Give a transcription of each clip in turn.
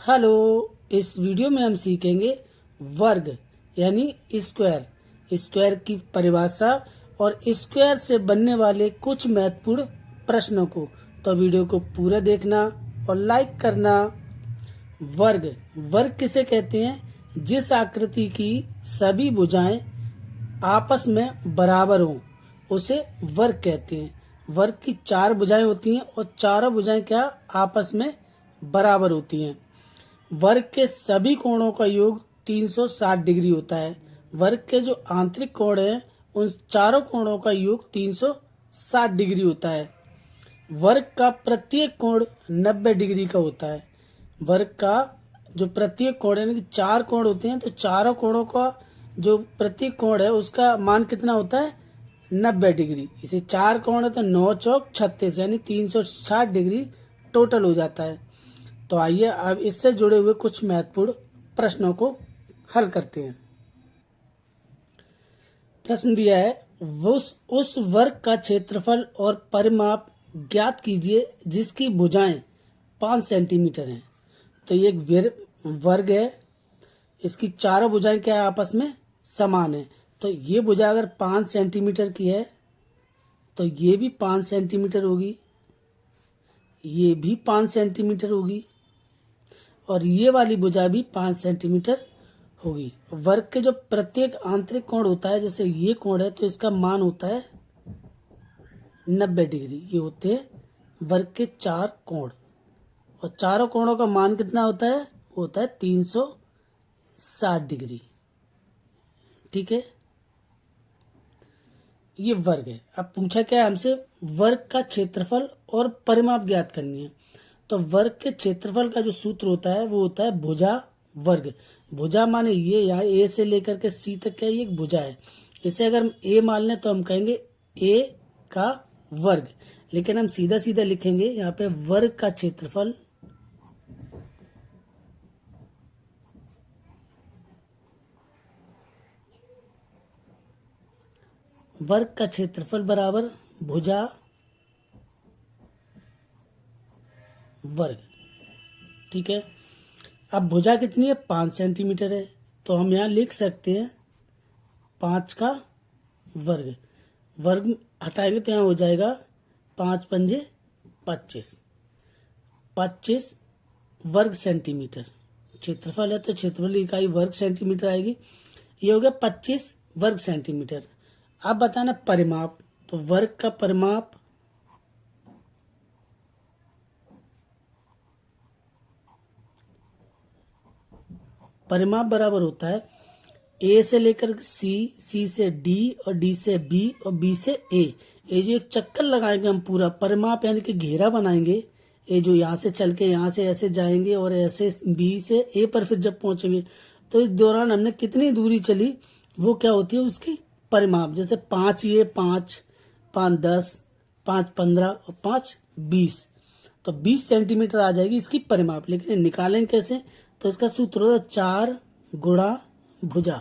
Hello. इस video में हम सीखेंगे वर्ग यानी स्क्वायर, स्क्वायर की परिभाषा और स्क्वायर से बनने वाले कुछ महत्वपूर्ण प्रश्नों को। तो वीडियो को पूरा देखना और लाइक करना। वर्ग वर्ग किसे कहते हैं? जिस आकृति की सभी भुजाएं आपस में बराबर हों उसे वर्ग कहते हैं। वर्ग की 4 भुजाएं होती हैं और चारों भुजाएं क्या आपस में बराबर होती हैं। वर्ग के सभी कोणों का योग 360 डिग्री होता है। वर्ग के जो आंतरिक कोण हैं उन चारों कोणों का योग 360 डिग्री होता है। वर्ग का प्रत्येक कोण 90 डिग्री का होता है। वर्ग का जो प्रत्येक कोण यानी कि 4 कोण होते हैं तो चारों कोणों का जो प्रत्येक कोण है उसका मान कितना होता है? 90 डिग्री। इसे 4 कोण है तो 9 चौक 36 यानी 360 डिग्री टोटल हो जाता है। तो आइए अब इससे जुड़े हुए कुछ महत्वपूर्ण प्रश्नों को हल करते हैं। प्रश्न दिया है, उस वर्ग का क्षेत्रफल और परिमाप ज्ञात कीजिए जिसकी भुजाएं 5 सेंटीमीटर हैं। तो ये एक वर्ग है, इसकी चारों भुजाएं क्या है? आपस में समान है। तो ये भुजा अगर 5 सेंटीमीटर की है तो ये भी 5 सेंटीमीटर होगी, ये भी 5 सेंटीमीटर होगी और ये वाली भुजा भी 5 सेंटीमीटर होगी। वर्ग के जो प्रत्येक आंतरिक कोण होता है, जैसे ये कोण है तो इसका मान होता है 90 डिग्री। ये होते हैं वर्ग के 4 कोण और चारों कोणों का मान कितना होता है? होता है 360 डिग्री। ठीक है, ये वर्ग है। अब पूछा क्या है हमसे? वर्ग का क्षेत्रफल और परिमाप ज्ञात करनी है। तो वर्ग के क्षेत्रफल का जो सूत्र होता है वो होता है भुजा वर्ग। भुजा माने ये यहाँ ए से लेकर के सी तक क्या, ये एक भुजा है। इसे अगर हम ए मान लें तो हम कहेंगे ए का वर्ग, लेकिन हम सीधा सीधा लिखेंगे यहाँ पे वर्ग का क्षेत्रफल बराबर भुजा वर्ग। ठीक है, अब भुजा कितनी है? 5 सेंटीमीटर है। तो हम यहाँ लिख सकते हैं 5 का वर्ग। वर्ग हटाएंगे तो यहाँ हो जाएगा 5 पंजे 25, 25 वर्ग सेंटीमीटर। क्षेत्रफल है तो क्षेत्रफल की इकाई वर्ग सेंटीमीटर आएगी। ये हो गया 25 वर्ग सेंटीमीटर। अब बताना परिमाप। तो वर्ग का परिमाप बराबर होता है ए से लेकर सी, सी से डी और डी से बी और बी से ए। ये जो एक चक्कर लगाएंगे हम पूरा परिमाप यानी कि घेरा बनाएंगे, ये जो यहाँ से चल के यहाँ से ऐसे जाएंगे और ऐसे बी से ए पर फिर जब पहुंचेंगे तो इस दौरान हमने कितनी दूरी चली वो क्या होती है उसकी परिमाप। जैसे 5 ये 5, 5 10, 5 15 और 5 20, तो 20 सेंटीमीटर आ जाएगी इसकी परिमाप। लेकिन निकालेंगे कैसे? तो इसका सूत्र होता है 4 गुणा भुजा,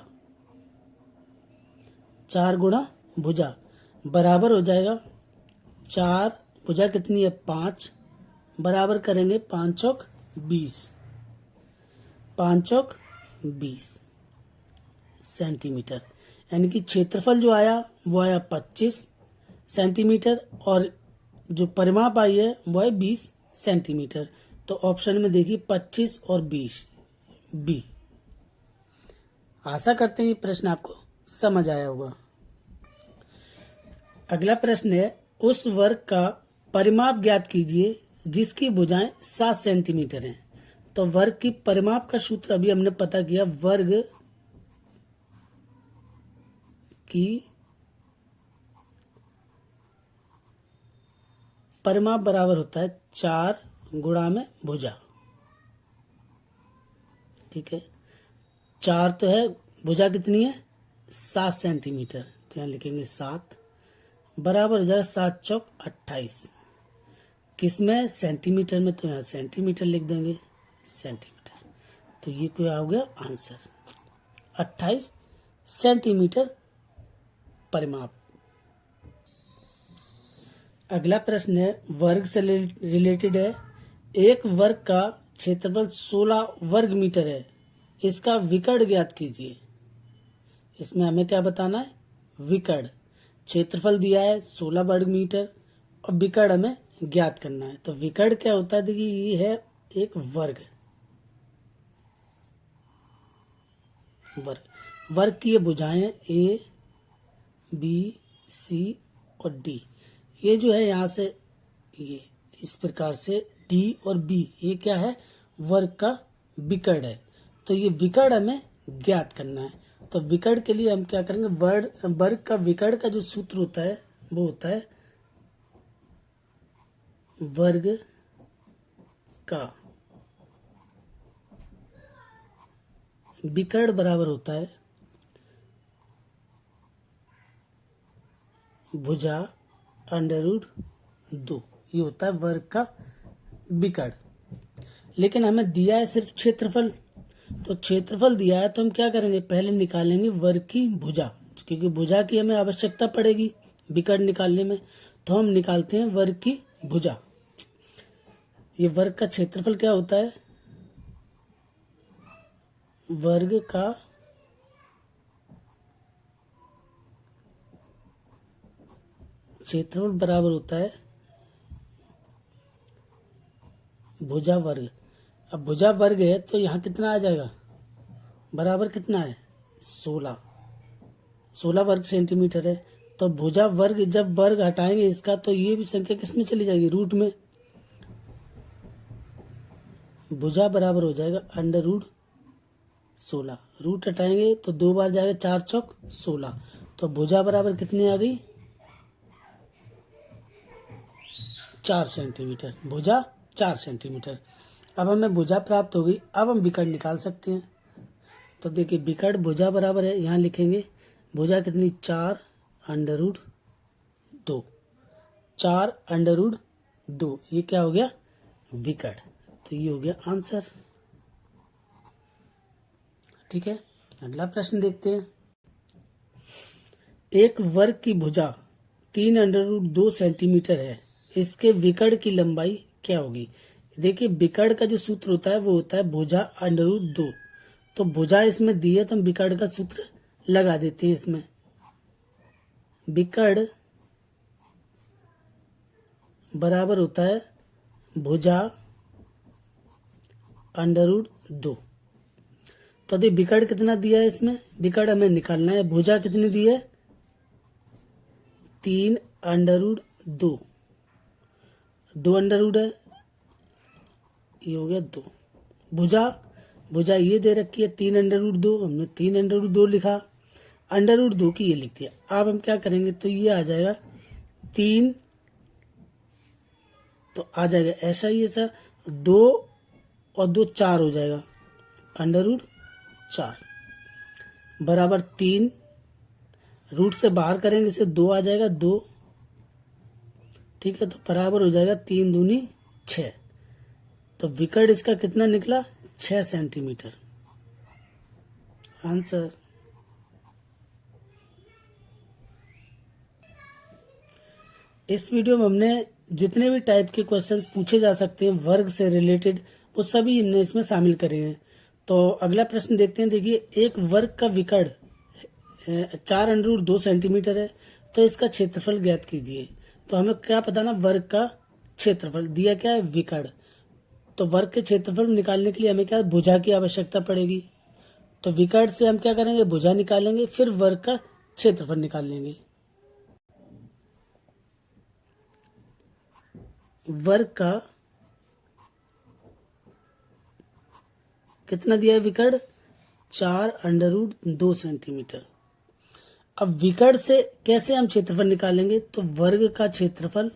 4 गुणा भुजा बराबर हो जाएगा 4 भुजा कितनी है? 5 बराबर करेंगे 5 चौक 20, 5 चौक 20 सेंटीमीटर। यानी कि क्षेत्रफल जो आया वो आया 25 सेंटीमीटर और जो परिमाप आई है वो है 20 सेंटीमीटर। तो ऑप्शन में देखिए 25 और 20 बी। आशा करते हैं ये प्रश्न आपको समझ आया होगा। अगला प्रश्न है, उस वर्ग का परिमाप ज्ञात कीजिए जिसकी भुजाएं 7 सेंटीमीटर हैं। तो वर्ग की परिमाप का सूत्र अभी हमने पता किया। वर्ग की परिमाप बराबर होता है 4 गुणा में भुजा। ठीक है, 4 तो है, भुजा कितनी है? 7 सेंटीमीटर। तो यहाँ लिखेंगे 7 बराबर हो जाएगा 7 चौक 28। किसमें? सेंटीमीटर में। तो यहाँ सेंटीमीटर लिख देंगे, सेंटीमीटर। तो ये क्या हो गया आंसर? 28 सेंटीमीटर परिमाप। अगला प्रश्न है, वर्ग से रिलेटेड है। एक वर्ग का क्षेत्रफल 16 वर्ग मीटर है, इसका विकर्ण ज्ञात कीजिए। इसमें हमें क्या बताना है? विकर्ण। क्षेत्रफल दिया है 16 वर्ग मीटर और विकर्ण हमें ज्ञात करना है। तो विकर्ण क्या होता है? देखिए ये है एक वर्ग। वर्ग की ये भुजाएं ए, बी, सी और डी, ये जो है यहाँ से ये इस प्रकार से डी और बी, ये क्या है? वर्ग का विकर्ण है। तो ये विकर्ण हमें ज्ञात करना है। तो विकर्ण के लिए हम क्या करेंगे? वर्ग का विकर्ण का जो सूत्र होता है वो होता है वर्ग का विकर्ण बराबर होता है भुजा √2। ये होता है वर्ग का विकर्ण। लेकिन हमें दिया है सिर्फ क्षेत्रफल। तो क्षेत्रफल दिया है तो हम क्या करेंगे? पहले निकालेंगे वर्ग की भुजा, क्योंकि भुजा की हमें आवश्यकता पड़ेगी विकर्ण निकालने में। तो हम निकालते हैं वर्ग की भुजा। ये वर्ग का क्षेत्रफल क्या होता है? वर्ग का क्षेत्रफल बराबर होता है भुजा वर्ग। अब भुजा वर्ग है तो यहाँ कितना आ जाएगा? बराबर कितना है? 16 वर्ग सेंटीमीटर है। तो भुजा वर्ग, जब वर्ग हटाएंगे इसका तो ये भी संख्या किसमें चली जाएगी? रूट में। भुजा बराबर हो जाएगा √16। रूट हटाएंगे तो 2 बार जाएगा, 4 चौक 16। तो भुजा बराबर कितनी आ गई? 4 सेंटीमीटर। भुजा 4 सेंटीमीटर। अब हमें भुजा प्राप्त हो गई। अब हम विकर्ण निकाल सकते हैं। तो देखिए विकर्ण भुजा बराबर है, यहाँ लिखेंगे भुजा कितनी? 4√2। 4√2, ये क्या हो गया? विकर्ण। तो ये हो गया आंसर। ठीक है, अगला प्रश्न देखते हैं। एक वर्ग की भुजा 3√2 सेंटीमीटर है, इसके विकर्ण की लंबाई क्या होगी? देखिए विकर्ण का जो सूत्र होता है वो होता है भुजा √2। तो भुजा इसमें दी है तो हम विकर्ण का सूत्र लगा देते हैं इसमें। विकर्ण बराबर होता है भुजा √2। तो देखिए विकर्ण कितना दिया है इसमें? विकर्ण हमें निकालना है। भुजा कितनी दी है? 3√2। 2 अंडर है, ये हो गया 2। भुजा ये दे रखी है 3√2, हमने 3√2 लिखा। √2 की ये लिख दिया। अब हम क्या करेंगे? तो ये आ जाएगा 3, तो आ जाएगा ऐसा ही, ऐसा 2 और 2 4 हो जाएगा, √4 बराबर 3। रूट से बाहर करेंगे इसे 2 आ जाएगा, 2। ठीक है, तो बराबर हो जाएगा 3 दूनी 6। तो विकर्ण इसका कितना निकला? 6 सेंटीमीटर। आंसर। इस वीडियो में हमने जितने भी टाइप के क्वेश्चंस पूछे जा सकते हैं वर्ग से रिलेटेड, वो सभी हमने इसमें शामिल करे हैं। तो अगला प्रश्न देखते हैं। देखिए एक वर्ग का विकर्ण 4√2 सेंटीमीटर है, तो इसका क्षेत्रफल ज्ञात कीजिए। तो हमें क्या पता ना, वर्ग का क्षेत्रफल दिया क्या है? विकर्ण। तो वर्ग के क्षेत्रफल निकालने के लिए हमें क्या भुजा की आवश्यकता पड़ेगी। तो विकर्ण से हम क्या करेंगे? भुजा निकालेंगे, फिर वर्ग का क्षेत्रफल निकाल लेंगे। वर्ग का कितना दिया है? विकर्ण 4√2 सेंटीमीटर। अब विकर्ण से कैसे हम क्षेत्रफल निकालेंगे? तो वर्ग का क्षेत्रफल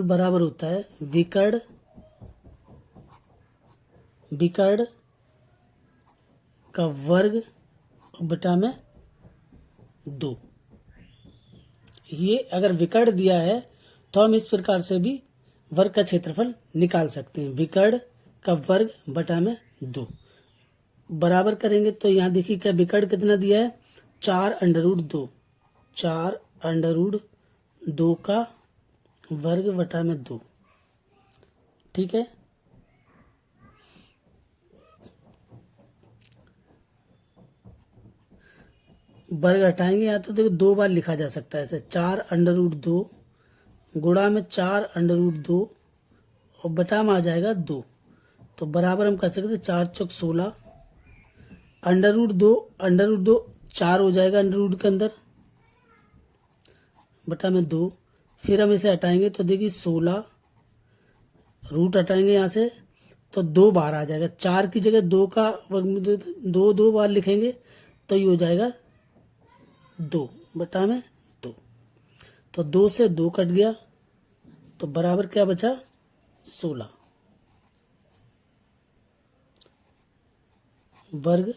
बराबर होता है विकर्ण का वर्ग बटा में 2। ये अगर विकर्ण दिया है तो हम इस प्रकार से भी वर्ग का क्षेत्रफल निकाल सकते हैं। विकर्ण का वर्ग बटा में 2 बराबर करेंगे तो यहाँ देखिए क्या विकर्ण कितना दिया है? 4√2। 4√2 का वर्ग बटा में 2। ठीक है, वर्ग हटाएंगे यहाँ तो देखो 2 बार लिखा जा सकता है ऐसे, 4√2 गुणा में 4√2 और बटा में आ जाएगा 2। तो बराबर हम कर सकते 4 चौक 16, √2 4 हो जाएगा अंडर के अंदर, बटा में 2। फिर हम इसे हटाएंगे तो देखिए 16, रूट हटाएंगे यहाँ से तो 2 बाहर आ जाएगा, 4 की जगह 2 का वर्गमूल 2 बार लिखेंगे तो ये हो जाएगा 2 बटा में 2। तो 2 से 2 कट गया तो बराबर क्या बचा 16 वर्ग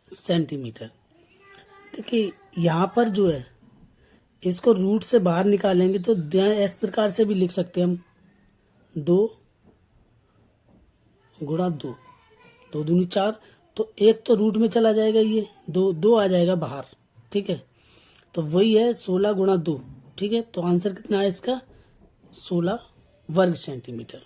सेंटीमीटर। देखिए यहाँ पर जो है इसको रूट से बाहर निकालेंगे तो इस प्रकार से भी लिख सकते हैं हम, 2 गुणा 2, 2 दूनी 4, तो एक तो रूट में चला जाएगा, ये 2 आ जाएगा बाहर। ठीक है, तो वही है 16 गुणा 2। ठीक है, तो आंसर कितना है इसका 16 वर्ग सेंटीमीटर।